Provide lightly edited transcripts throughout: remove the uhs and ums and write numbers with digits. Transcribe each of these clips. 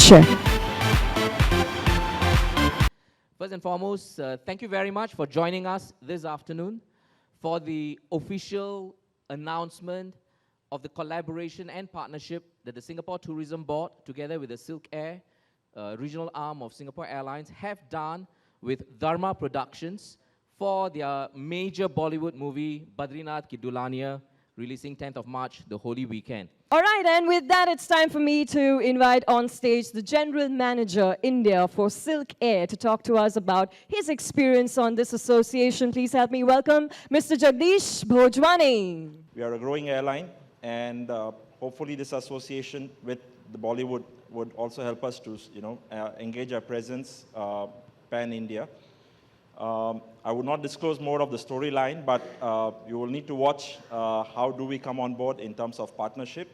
share. First and foremost, thank you very much for joining us this afternoon for the official announcement of the collaboration and partnership that the Singapore Tourism Board, together with the Silk Air, regional arm of Singapore Airlines, have done with Dharma Productions for their major Bollywood movie, Badrinath ki Dulhania, releasing 10th of March, the Holy Weekend. All right, and with that, it's time for me to invite on stage the General Manager, India, for Silk Air to talk to us about his experience on this association. Please help me welcome Mr. Jagdish Bhojwani. We are a growing airline, and hopefully this association with the Bollywood would also help us to, engage our presence pan-India. I would not disclose more of the storyline, but you will need to watch how do we come on board in terms of partnership.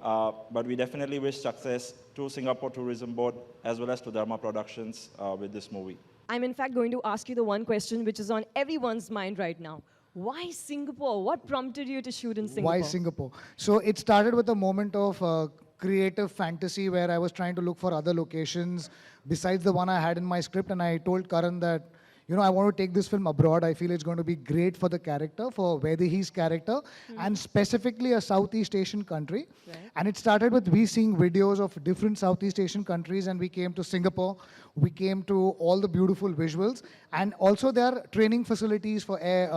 But we definitely wish success to Singapore Tourism Board as well as to Dharma Productions with this movie. I'm in fact going to ask you the one question which is on everyone's mind right now. Why Singapore? What prompted you to shoot in Singapore? Why Singapore? So it started with a moment of creative fantasy where I was trying to look for other locations besides the one I had in my script, and I told Karan that, I want to take this film abroad. I feel it's going to be great for the character, for Vaidehi's character, and specifically a Southeast Asian country. Right. And it started with we seeing videos of different Southeast Asian countries, and we came to Singapore. We came to all the beautiful visuals, and also there are training facilities for air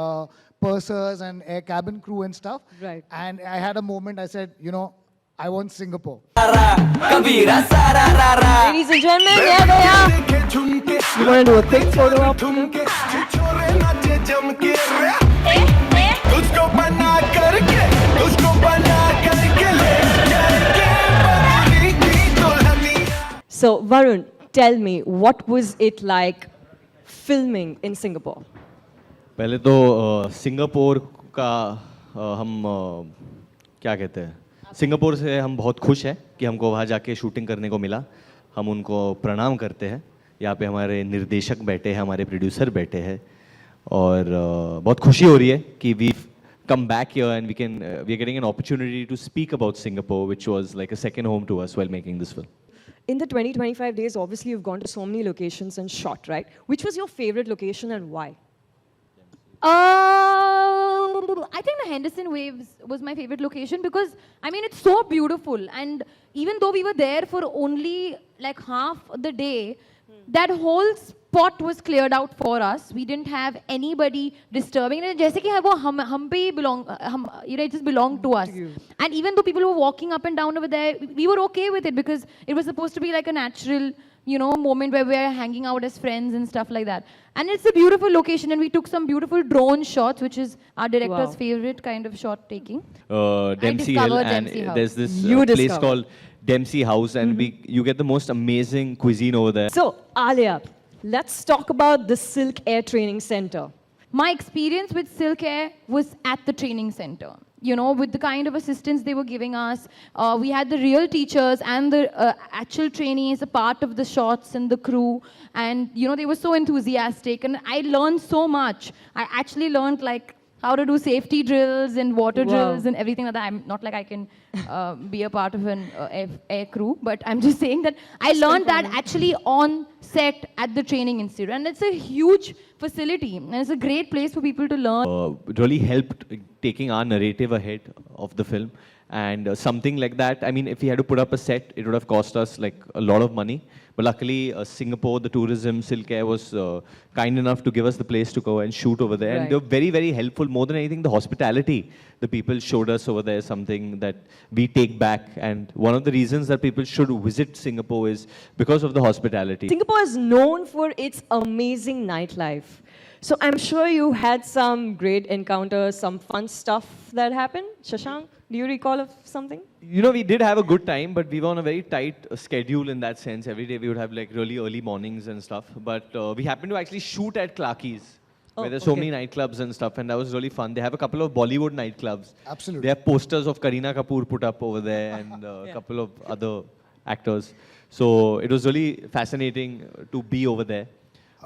pursers and air cabin crew and stuff. Right. And I had a moment, I said, I want Singapore. Ladies and gentlemen, here they are. You want to do a quick photo op? So, Varun, tell me, what was it like filming in Singapore? पहले तो Singapore का हम क्या कहते हैं, Singapore से हम बहुत खुश हैं कि हमको वहाँ जाके शूटिंग करने को मिला. हम उनको प्रणाम करते हैं. यहाँ पे हमारे निर्देशक बैठे हैं, हमारे प्रोड्यूसर बैठे हैं, और बहुत खुशी हो रही है कि we come back here and we are getting an opportunity to speak about Singapore, which was like a second home to us while making this film. In the 20-25 days, obviously you've gone to so many locations and shot, right? Which was your favorite location and why? I think the Henderson Waves was my favorite location because, it's so beautiful. And even though we were there for only like half the day, that whole spot was cleared out for us. We didn't have anybody disturbing it. Just like it just belonged to us. And even though people were walking up and down over there, we were okay with it because it was supposed to be like a natural, moment where we are hanging out as friends and stuff like that. And it's a beautiful location, and we took some beautiful drone shots, which is our director's favorite kind of shot taking. Dempsey Hill, and Dempsey House. there's this place called Dempsey House, and you get the most amazing cuisine over there. So, Alia, let's talk about the Silk Air Training Center. My experience with Silk Air was at the training center. With the kind of assistance they were giving us. We had the real teachers and the actual trainees, a part of the shots and the crew. And, they were so enthusiastic. And I learned so much. I actually learned, how to do safety drills and water drills and everything like that. I'm not like I can be a part of an air crew, but I'm just saying that I learned that actually on set at the training institute. And it's a huge facility, and it's a great place for people to learn. It really helped taking our narrative ahead of the film. And something like that, if we had to put up a set, it would have cost us like a lot of money. But luckily, Singapore, the tourism, Silk Air was kind enough to give us the place to go and shoot over there. Right. And they were very, very helpful. More than anything, the hospitality the people showed us over there is something that we take back. And one of the reasons that people should visit Singapore is because of the hospitality. Singapore is known for its amazing nightlife. So I'm sure you had some great encounters, some fun stuff that happened. Shashank, do you recall of something? We did have a good time, but we were on a very tight schedule in that sense. Every day we would have like really early mornings and stuff. But we happened to actually shoot at Clarky's, where there's so many nightclubs and stuff, and that was really fun. They have a couple of Bollywood nightclubs. Absolutely. They have posters of Kareena Kapoor put up over there and a couple of other actors. So it was really fascinating to be over there.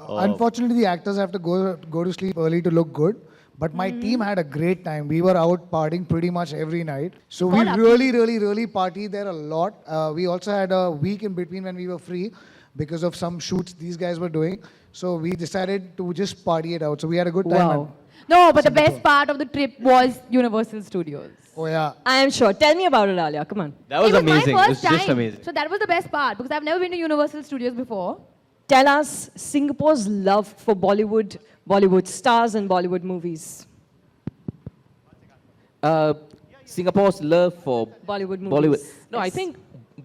Unfortunately, the actors have to go to sleep early to look good. But my team had a great time. We were out partying pretty much every night. So we Got lucky. really partied there a lot. We also had a week in between when we were free because of some shoots these guys were doing. So we decided to just party it out. So we had a good time. Wow. No, but the best part of the trip was Universal Studios. Oh yeah. I am sure. Tell me about it, Alia. Come on. That was amazing. My It first was just time. amazing. So that was the best part because I've never been to Universal Studios before. Tell us Singapore's love for Bollywood stars and Bollywood movies. Singapore's love for Bollywood movies. No, I Yes. think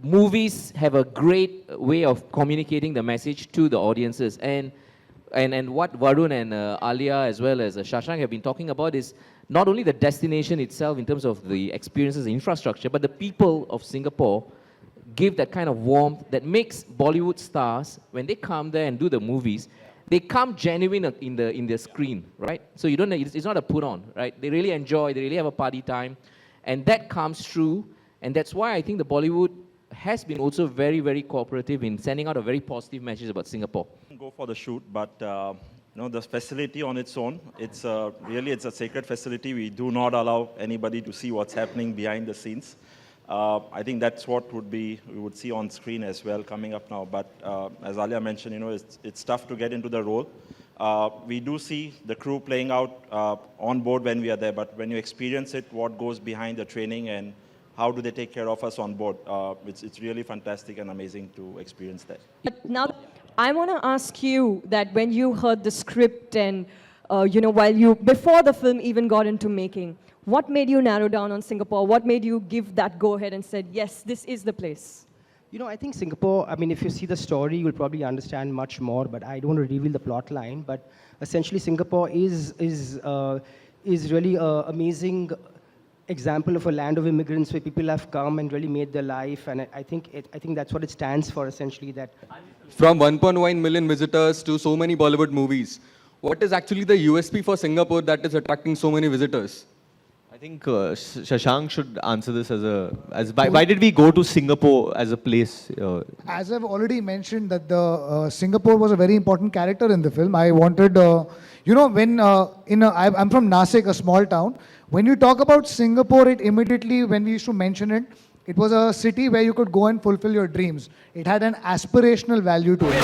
movies have a great way of communicating the message to the audiences. And what Varun and Alia as well as Shashank have been talking about is not only the destination itself in terms of the experiences, the infrastructure, but the people of Singapore give that kind of warmth that makes Bollywood stars, when they come there and do the movies, they come genuine in the screen, right? So you don't, it's not a put on, right? They really enjoy, they really have a party time, and that comes through, and that's why I think the Bollywood has been also very, very cooperative in sending out a very positive message about Singapore. Go for the shoot, but the facility on its own, it's really it's a sacred facility. We do not allow anybody to see what's happening behind the scenes. I think that's what we would see on screen as well coming up now. But as Alia mentioned, it's tough to get into the role. We do see the crew playing out on board when we are there, but when you experience it, what goes behind the training and how do they take care of us on board, it's really fantastic and amazing to experience that. But now, I want to ask you that when you heard the script and, before the film even got into making, what made you narrow down on Singapore? What made you give that go-ahead and said, yes, this is the place? I think Singapore, if you see the story, you'll probably understand much more, but I don't want to reveal the plot line. But essentially, Singapore is really an amazing example of a land of immigrants where people have come and really made their life. And I think that's what it stands for, essentially. That From 1.1 million visitors to so many Bollywood movies, what is actually the USP for Singapore that is attracting so many visitors? I think Shashank should answer this why did we go to Singapore as a place? As I've already mentioned that the Singapore was a very important character in the film. I wanted, I'm from Nasik, a small town. When you talk about Singapore, it immediately, when we used to mention it, it was a city where you could go and fulfill your dreams. It had an aspirational value to it.